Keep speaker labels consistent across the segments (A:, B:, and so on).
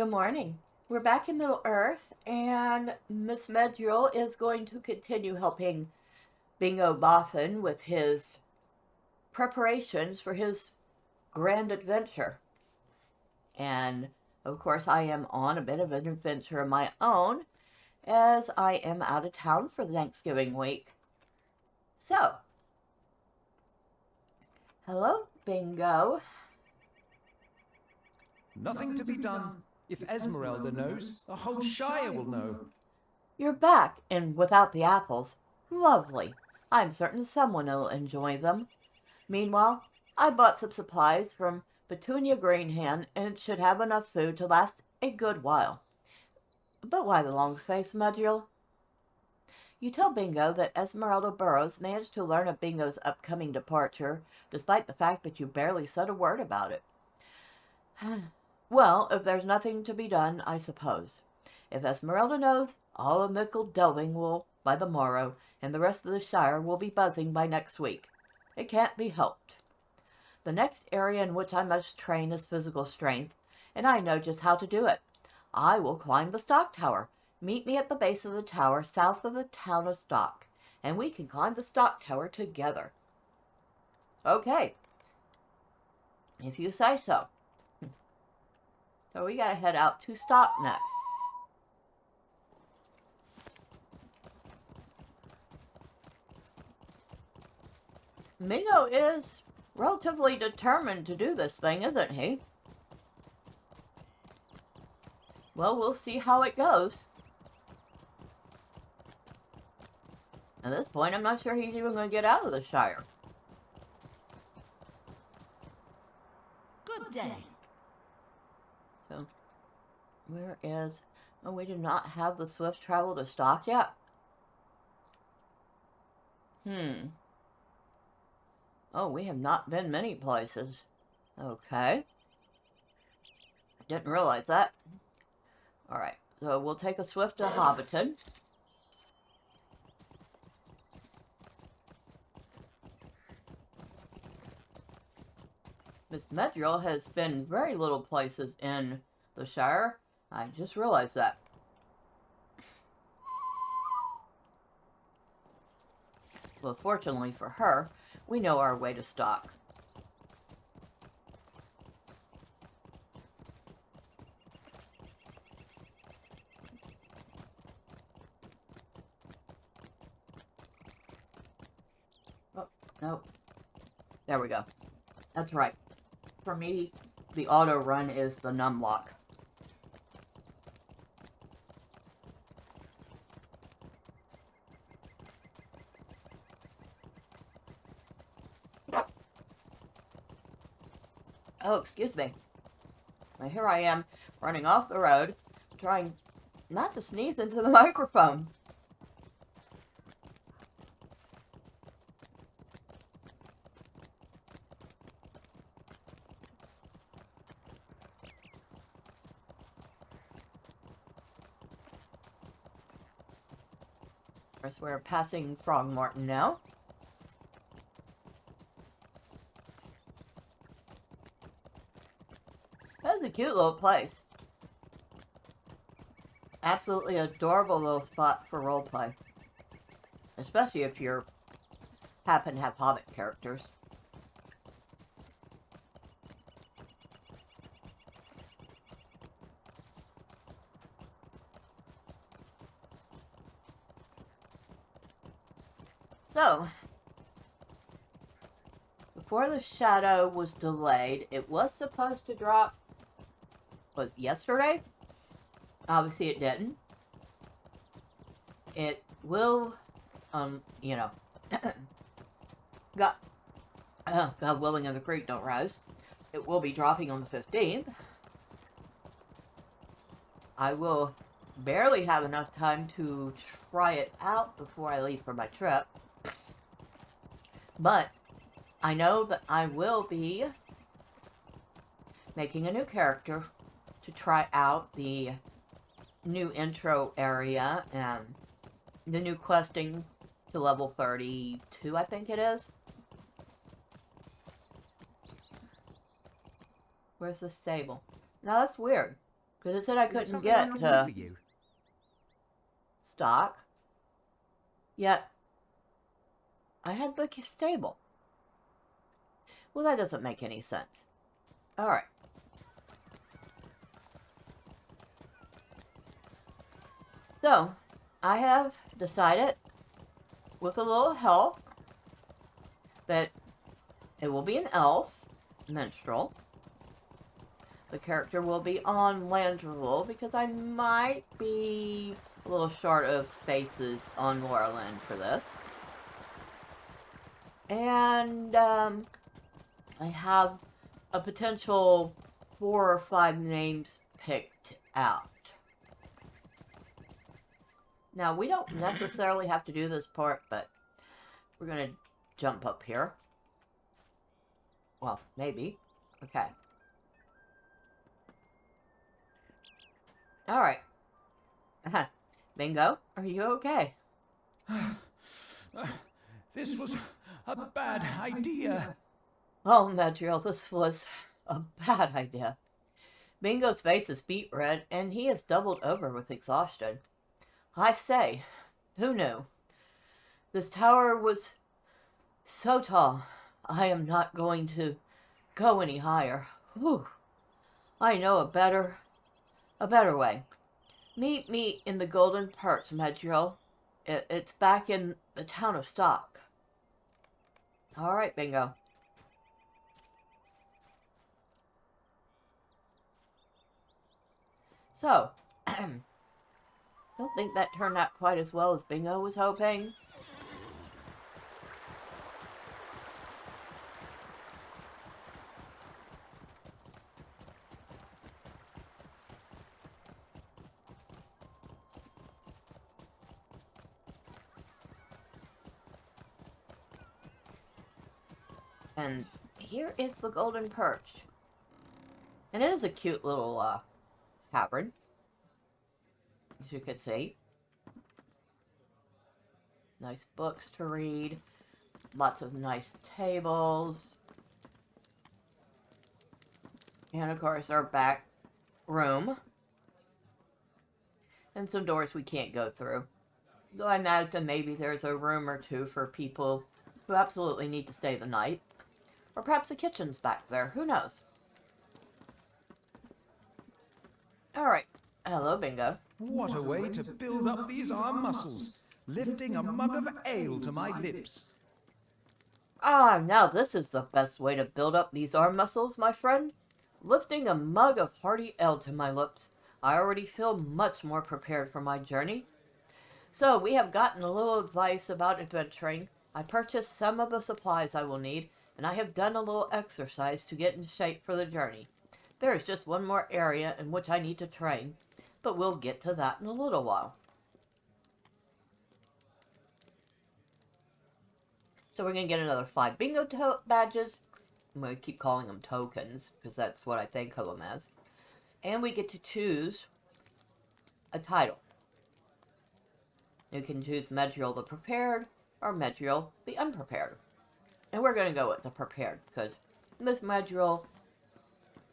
A: Good morning. We're back in Middle Earth, and Miss Medrielle is going to continue helping Bingo Boffin with his preparations for his grand adventure. And, of course, I am on a bit of an adventure of my own, as I am out of town for Thanksgiving week. So, hello, Bingo.
B: Nothing to be done. If Esmeralda knows, the whole Shire will know.
A: You're back, and without the apples. Lovely. I'm certain someone will enjoy them. Meanwhile, I bought some supplies from Petunia Greenhand and should have enough food to last a good while. But why the long face, Medrielle? You tell Bingo that Esmeralda Burrows managed to learn of Bingo's upcoming departure, despite the fact that you barely said a word about it. Well, if there's nothing to be done, I suppose. If Esmeralda knows, all of Mickle Delving will by the morrow, and the rest of the Shire will be buzzing by next week. It can't be helped. The next area in which I must train is physical strength, and I know just how to do it. I will climb the Stock Tower. Meet me at the base of the tower south of the town of Stock, and we can climb the Stock Tower together. Okay, if you say so. So we gotta head out to Stock next. Mingo is relatively determined to do this thing, isn't he? Well, we'll see how it goes. At this point, I'm not sure he's even going to get out of the Shire.
C: Good day.
A: So, where is... Oh, we do not have the swift travel to Stock yet. Oh, we have not been many places. Okay. I didn't realize that. Alright, so we'll take a swift to Hobbiton. Miss Medrielle has been very little places in the Shire. I just realized that. Well, fortunately for her, we know our way to Stock. Oh, no. There we go. That's right. For me, the auto run is the numlock. Oh, excuse me. Well, here I am, running off the road, trying not to sneeze into the microphone. Of course, we're passing Frogmorton now. That's a cute little place. Absolutely adorable little spot for roleplay. Especially if you happen to have Hobbit characters. So, before the shadow was delayed, it was supposed to drop, was it yesterday? Obviously it didn't. It will, you know, God willing and the creek don't rise. It will be dropping on the 15th. I will barely have enough time to try it out before I leave for my trip. But I know that I will be making a new character to try out the new intro area and the new questing to level 32, I think it is. Where's the stable? Now that's weird, Because it said I
B: Is it
A: couldn't
B: something I
A: get
B: can do for you?
A: stock. Yet, I had the stable. Well, that doesn't make any sense. Alright. So, I have decided, with a little help, that it will be an elf, minstrel. The character will be on Landrel because I might be a little short of spaces on Moorland for this. And I have a potential 4 or 5 names picked out. Now, we don't necessarily have to do this part, but we're going to jump up here. Well, maybe. Okay. Alright. Bingo, are you okay?
B: This was a bad idea.
A: Oh, Medrielle, this was a bad idea. Bingo's face is beet red, and he is doubled over with exhaustion. I say, who knew? This tower was so tall. I am not going to go any higher. Whew. I know a better way. Meet me in the Golden Perch, Medrielle. It's back in the town of Stock. Alright, Bingo. So, don't think that turned out quite as well as Bingo was hoping. And here is the Golden Perch. And it is a cute little cavern, as you can see. Nice books to read. Lots of nice tables. And of course our back room. And some doors we can't go through. Though I imagine maybe there's a room or two for people who absolutely need to stay the night. Or perhaps the kitchen's back there. Who knows? Alright. Hello, Bingo.
B: What a way to build up these arm muscles. Lifting a mug of ale to my lips.
A: Ah, now this is the best way to build up these arm muscles, my friend. Lifting a mug of hearty ale to my lips. I already feel much more prepared for my journey. So, we have gotten a little advice about adventuring. I purchased some of the supplies I will need, and I have done a little exercise to get in shape for the journey. There is just one more area in which I need to train, but we'll get to that in a little while. So we're going to get another 5 bingo badges. I'm going to keep calling them tokens, because that's what I think of them as. And we get to choose a title. You can choose Medrielle the Prepared, or Medrielle the Unprepared. And we're going to go with the Prepared, because Miss Medrielle,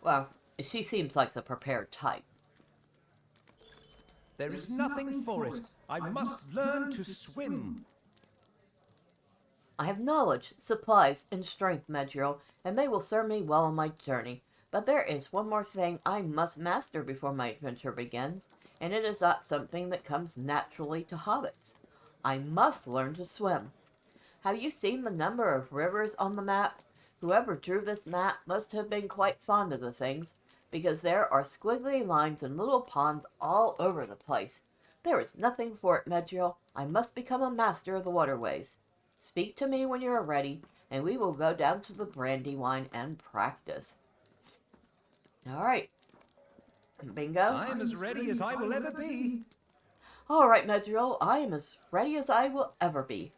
A: well, she seems like the prepared type.
B: There is nothing for it. I must learn to swim.
A: I have knowledge, supplies, and strength, Medrielle, and they will serve me well on my journey. But there is one more thing I must master before my adventure begins, and it is not something that comes naturally to hobbits. I must learn to swim. Have you seen the number of rivers on the map? Whoever drew this map must have been quite fond of the things, because there are squiggly lines and little ponds all over the place. There is nothing for it, Medrielle. I must become a master of the waterways. Speak to me when you are ready, and we will go down to the Brandywine and practice. Alright. Bingo?
B: I am as ready as I will ever be.
A: Alright, Medrielle, I am as ready as I will ever be.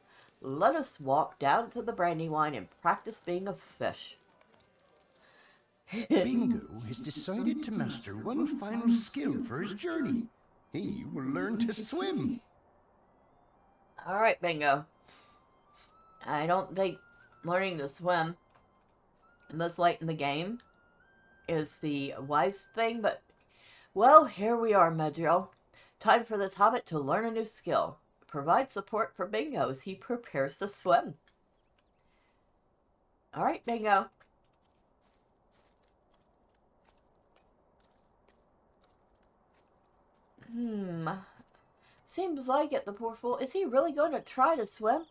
A: Let us walk down to the Brandywine and practice being a fish.
D: Bingo has decided to master one final skill for his journey. He will learn to swim.
A: Alright, Bingo. I don't think learning to swim this late in the game is the wise thing, but Well, here we are, Medrielle. Time for this hobbit to learn a new skill. Provide support for Bingo as he prepares to swim. All right, Bingo. Seems like it, the poor fool. Is he really going to try to swim?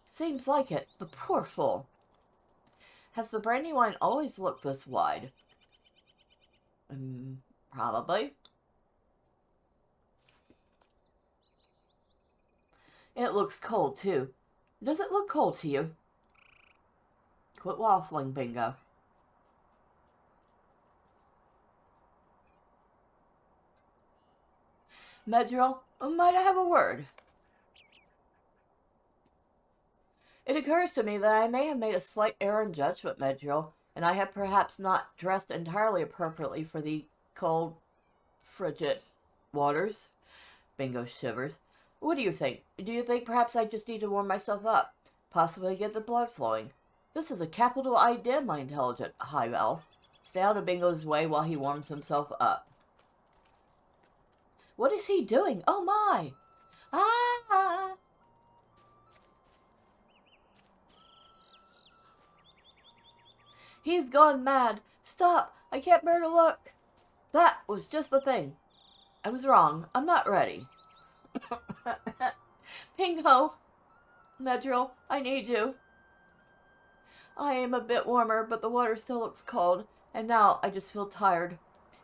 A: Seems like it, the poor fool. Has the Brandywine always looked this wide? Probably. It looks cold, too. Does it look cold to you? Quit waffling, Bingo. Medrielle, might I have a word? It occurs to me that I may have made a slight error in judgment, Medrielle, and I have perhaps not dressed entirely appropriately for the cold, frigid waters. Bingo shivers. What do you think? Do you think perhaps I just need to warm myself up? Possibly get the blood flowing? This is a capital idea, my intelligent high elf. Stay out of Bingo's way while he warms himself up. What is he doing? Oh my! Ah! He's gone mad. Stop! I can't bear to look. That was just the thing. I was wrong. I'm not ready. Bingo! Medrielle, I need you. I am a bit warmer, but the water still looks cold, and now I just feel tired.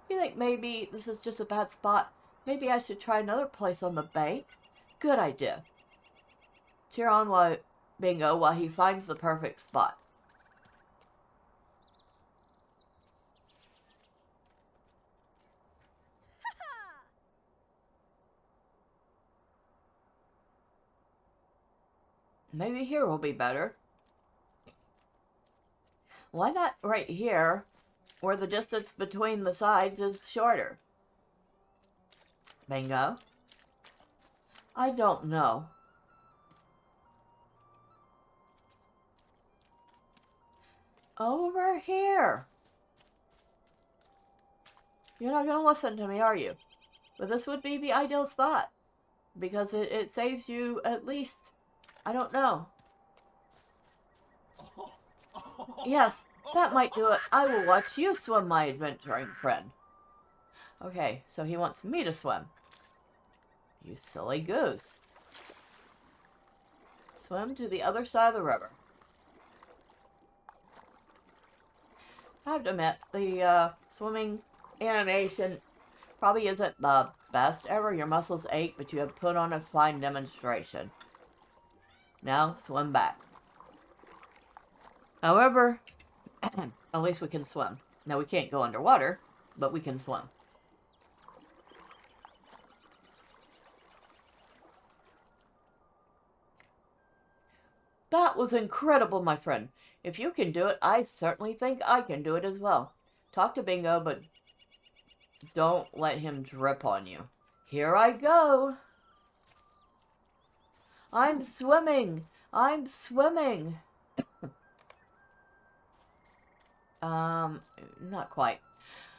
A: You think maybe this is just a bad spot? Maybe I should try another place on the bank? Good idea. Cheer on Bingo while he finds the perfect spot. Maybe here will be better. Why not right here, where the distance between the sides is shorter? Bingo? I don't know. Over here. You're not going to listen to me, are you? But this would be the ideal spot. Because it saves you at least, I don't know. Yes, that might do it. I will watch you swim, my adventuring friend. Okay, so he wants me to swim. You silly goose. Swim to the other side of the river. I have to admit, the swimming animation probably isn't the best ever. Your muscles ache, but you have put on a fine demonstration. Now, swim back. However, at least we can swim. Now, we can't go underwater, but we can swim. That was incredible, my friend. If you can do it, I certainly think I can do it as well. Talk to Bingo, but don't let him drip on you. Here I go. I'm swimming. I'm swimming. Not quite.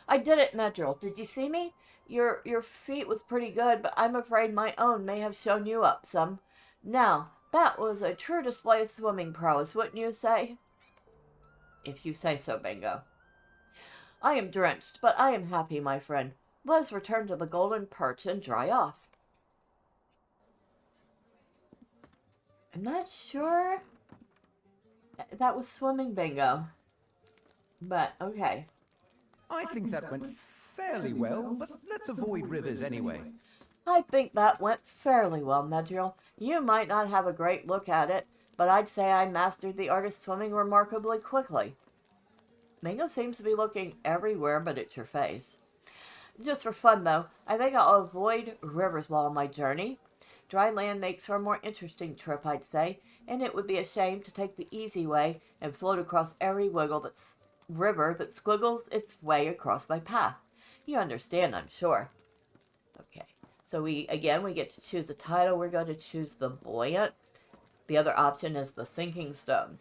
A: I did it, Medrielle. Did you see me? Your feet was pretty good, but I'm afraid my own may have shown you up some. Now, that was a true display of swimming prowess, wouldn't you say? If you say so, Bingo. I am drenched, but I am happy, my friend. Let us return to the golden perch and dry off. I'm not sure that was swimming, Bingo. But, okay.
B: I think that went fairly well, but let's avoid rivers anyway.
A: I think that went fairly well, Medrielle. You might not have a great look at it, but I'd say I mastered the art of swimming remarkably quickly. Bingo seems to be looking everywhere but at your face. Just for fun, though, I think I'll avoid rivers while on my journey. Dry land makes for a more interesting trip, I'd say, and it would be a shame to take the easy way and float across every river that squiggles its way across my path. You understand, I'm sure. Okay, so we get to choose a title. We're going to choose the Buoyant. The other option is the Sinking Stone.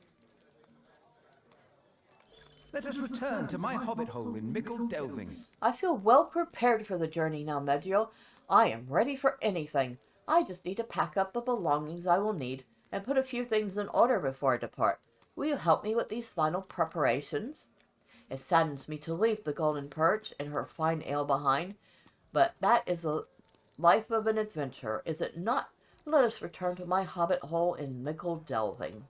B: Let us return to my hobbit hole in Mickle Delving.
A: I feel well prepared for the journey now, Medrielle. I am ready for anything. I just need to pack up the belongings I will need and put a few things in order before I depart. Will you help me with these final preparations? It saddens me to leave the Golden Perch and her fine ale behind, but that is the life of an adventurer, is it not? Let us return to my hobbit hole in Mickle Delving.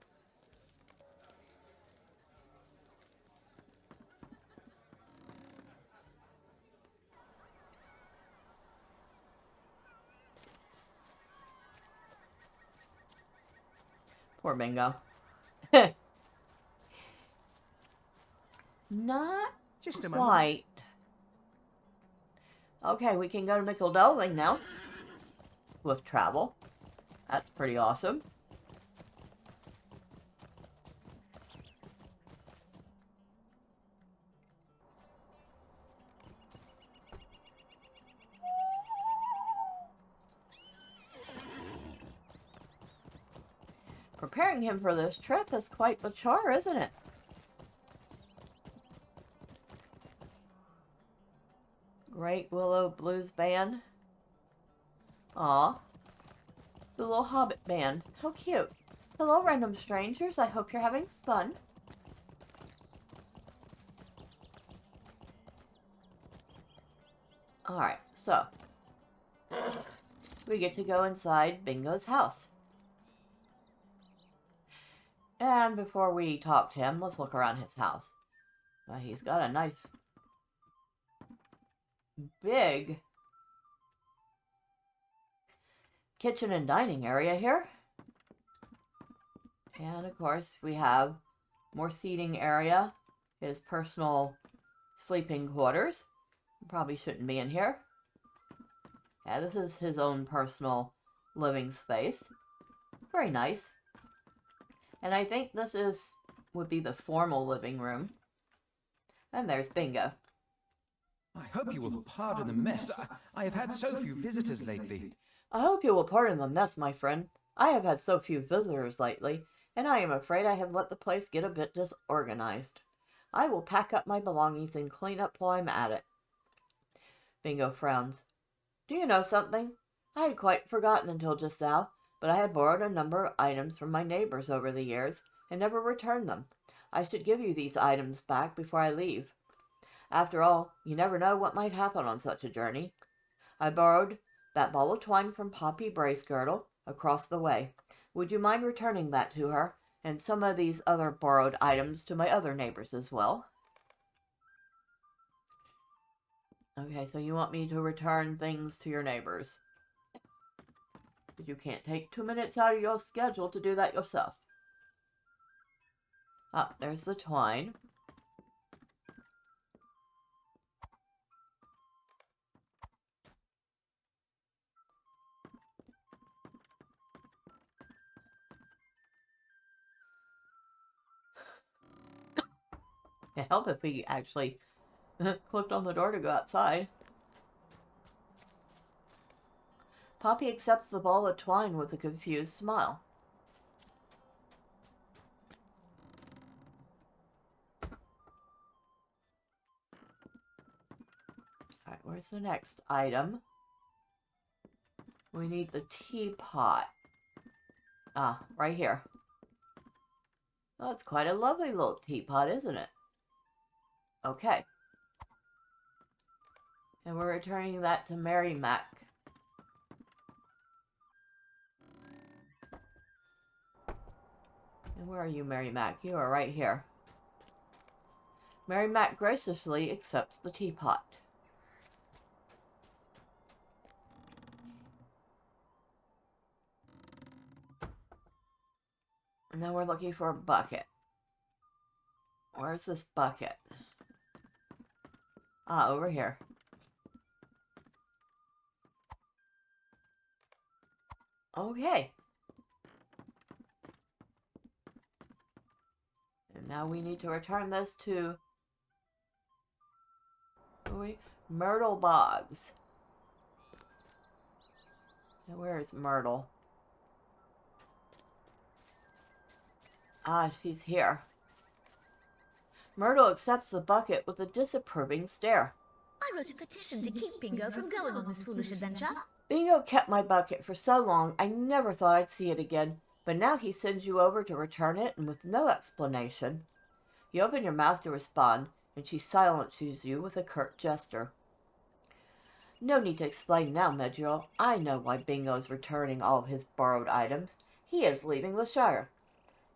A: Poor Bingo. Not
B: Just a moment.
A: quite. Okay, we can go to Mickle Delving now. With travel. That's pretty awesome. Preparing him for this trip is quite the chore, isn't it? Great Willow Blues Band. Aw. The little Hobbit band. How cute. Hello, random strangers. I hope you're having fun. Alright, so. We get to go inside Bingo's house. And before we talk to him, let's look around his house. Well, he's got a nice, big kitchen and dining area here. And of course, we have more seating area, his personal sleeping quarters. Probably shouldn't be in here. Yeah, this is his own personal living space. Very nice. And I think this would be the formal living room. And there's Bingo.
B: I hope you will pardon the mess. I have had so few visitors lately.
A: I hope you will pardon the mess, my friend. I have had so few visitors lately, and I am afraid I have let the place get a bit disorganized. I will pack up my belongings and clean up while I'm at it. Bingo frowns. Do you know something? I had quite forgotten until just now, but I had borrowed a number of items from my neighbors over the years and never returned them. I should give you these items back before I leave. After all, you never know what might happen on such a journey. I borrowed that ball of twine from Poppy Bracegirdle across the way. Would you mind returning that to her, and some of these other borrowed items to my other neighbors as well? Okay, so you want me to return things to your neighbors. But you can't take 2 minutes out of your schedule to do that yourself. Ah, there's the twine. It'd help if we actually clicked on the door to go outside. Poppy accepts the ball of twine with a confused smile. Alright, where's the next item? We need the teapot. Ah, right here. Oh, it's quite a lovely little teapot, isn't it? Okay. And we're returning that to Mary Mac. And where are you, Mary Mac? You are right here. Mary Mac graciously accepts the teapot. And now we're looking for a bucket. Where's this bucket? Ah, over here. Okay. And now we need to return this to Myrtle Boggs. And where is Myrtle? Ah, she's here. Myrtle accepts the bucket with a disapproving stare.
C: I wrote a petition to keep Bingo from going on this foolish adventure.
A: Bingo kept my bucket for so long I never thought I'd see it again, but now he sends you over to return it, and with no explanation. You open your mouth to respond, and she silences you with a curt gesture. No need to explain now, Medrielle. I know why Bingo is returning all of his borrowed items. He is leaving the Shire.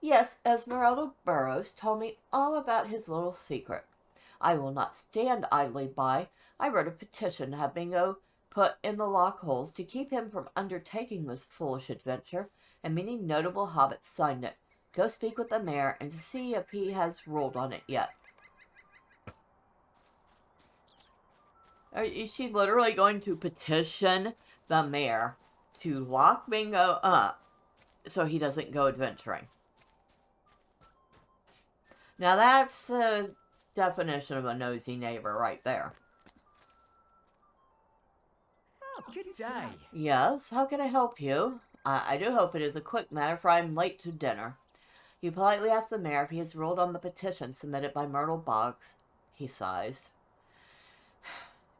A: Yes, Esmeralda Burrows told me all about his little secret. I will not stand idly by. I wrote a petition to have Bingo put in the lock holes to keep him from undertaking this foolish adventure, and many notable hobbits signed it. Go speak with the mayor and see if he has ruled on it yet. Is she literally going to petition the mayor to lock Bingo up so he doesn't go adventuring? Now that's the definition of a nosy neighbor right there.
B: Oh, good day.
A: Yes, how can I help you? I do hope it is a quick matter, for I'm late to dinner. You politely ask the mayor if he has ruled on the petition submitted by Myrtle Boggs. He sighs.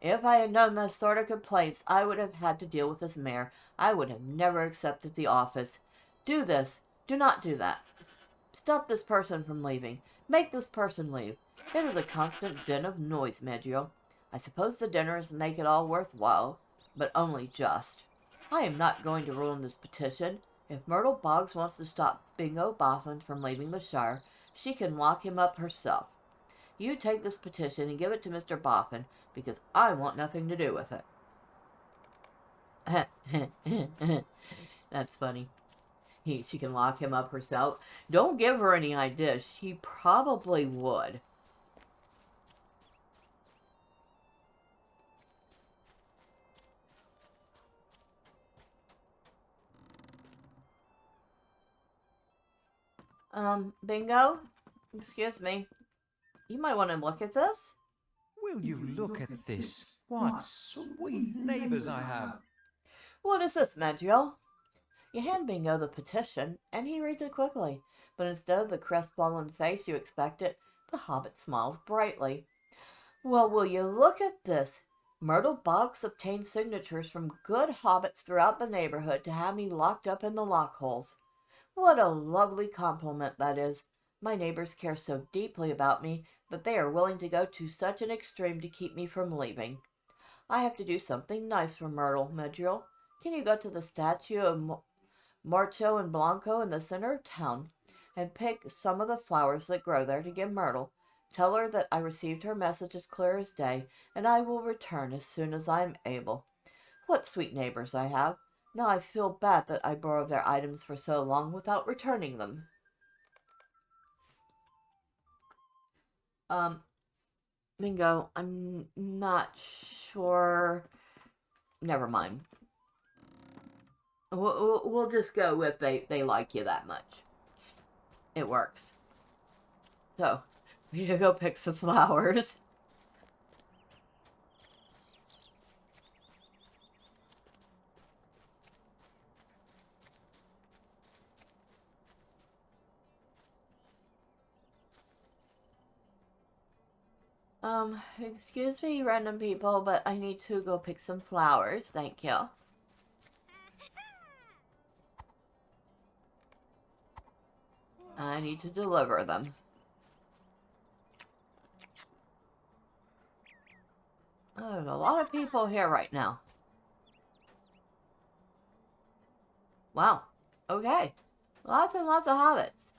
A: If I had known the sort of complaints I would have had to deal with as mayor, I would have never accepted the office. Do this. Do not do that. Stop this person from leaving. Make this person leave. It is a constant din of noise, Medrielle. I suppose the dinners make it all worthwhile, but only just. I am not going to rule on this petition. If Myrtle Boggs wants to stop Bingo Boffin from leaving the Shire, she can lock him up herself. You take this petition and give it to Mr. Boffin, because I want nothing to do with it. That's funny. She can lock him up herself. Don't give her any ideas. She probably would. Bingo? Excuse me. You might want to look at this.
B: Will you look at this? What sweet neighbors I have.
A: What is this, Medrielle? You hand Bingo the petition, and he reads it quickly. But instead of the crestfallen face you expected, the hobbit smiles brightly. Well, will you look at this? Myrtle Boggs obtained signatures from good hobbits throughout the neighborhood to have me locked up in the lock holes. What a lovely compliment that is. My neighbors care so deeply about me that they are willing to go to such an extreme to keep me from leaving. I have to do something nice for Myrtle, Medrielle. Can you go to the statue of Marcho and Blanco in the center of town and pick some of the flowers that grow there to give Myrtle? Tell her that I received her message as clear as day, and I will return as soon as I am able. What sweet neighbors I have. Now I feel bad that I borrowed their items for so long without returning them. Bingo, I'm not sure. Never mind. We'll just go with they like you that much. It works. So, we need to go pick some flowers. Excuse me, random people, but I need to go pick some flowers. Thank you. I need to deliver them. Oh, there's a lot of people here right now. Wow. Okay. Lots and lots of hobbits.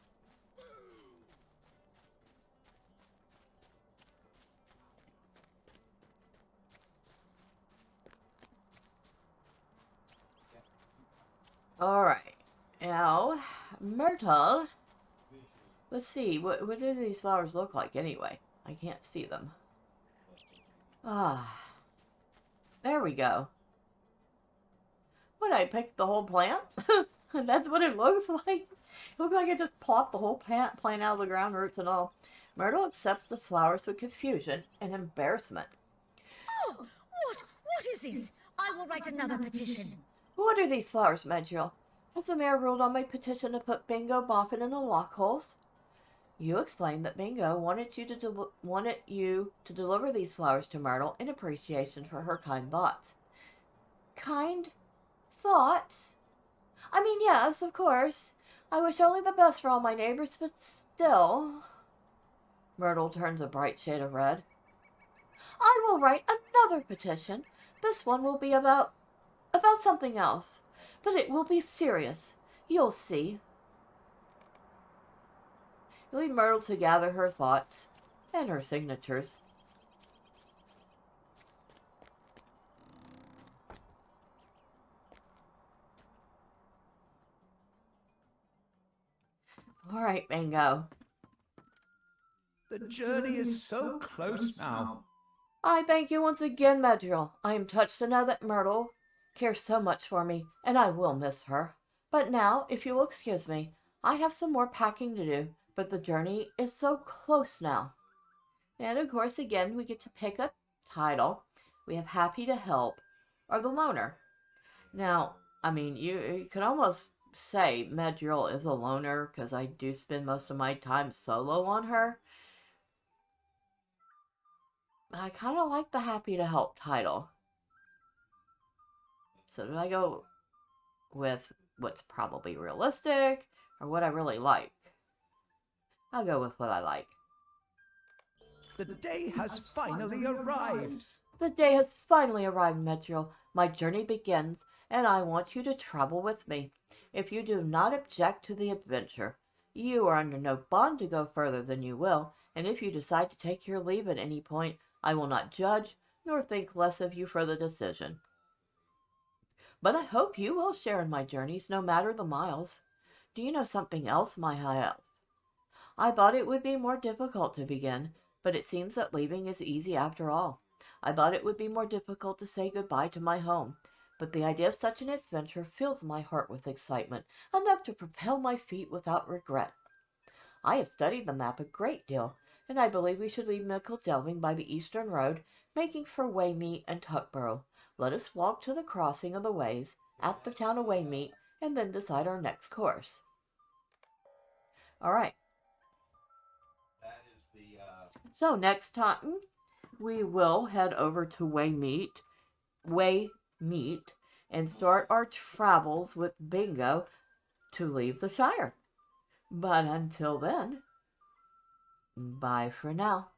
A: Alright. Now, Myrtle. Let's see. What do these flowers look like anyway? I can't see them. Ah. There we go. What, I picked the whole plant? That's what it looks like. It looks like I just plopped the whole plant out of the ground, roots and all. Myrtle accepts the flowers with confusion and embarrassment.
C: Oh, what is this? I will write another petition.
A: What are these flowers, Medrielle? Has the mayor ruled on my petition to put Bingo Boffin in the lock holes? You explained that Bingo wanted you to deliver these flowers to Myrtle in appreciation for her kind thoughts. Kind thoughts? I mean, yes, of course. I wish only the best for all my neighbors, but still... Myrtle turns a bright shade of red. I will write another petition. This one will be about something else. But it will be serious. You'll see. You leave Myrtle to gather her thoughts and her signatures. All right, Bingo.
B: The journey is so close now.
A: I thank you once again, Medrielle. I am touched to know that Myrtle cares so much for me, and I will miss her. But now, if you will excuse me, I have some more packing to do, but the journey is so close now. And of course, again, we get to pick a title. We have Happy to Help or The Loner. Now, I mean, you could almost say Medrielle is a loner because I do spend most of my time solo on her. But I kind of like the Happy to Help title. So do I go with what's probably realistic or what I really like? I'll go with what I like.
B: The day has finally arrived.
A: The day has finally arrived, Medrielle. My journey begins, and I want you to travel with me. If you do not object to the adventure, you are under no bond to go further than you will, and if you decide to take your leave at any point, I will not judge nor think less of you for the decision. But I hope you will share in my journeys, no matter the miles. Do you know something else, my high elf? I thought it would be more difficult to begin, but it seems that leaving is easy after all. I thought it would be more difficult to say goodbye to my home, but the idea of such an adventure fills my heart with excitement, enough to propel my feet without regret. I have studied the map a great deal, and I believe we should leave Mickle Delving by the eastern road, making for Waymeet and Tuckborough. Let us walk to the crossing of the ways at the town of Waymeet, and then decide our next course. All right. So next time, we will head over to Waymeet, and start our travels with Bingo to leave the Shire. But until then, bye for now.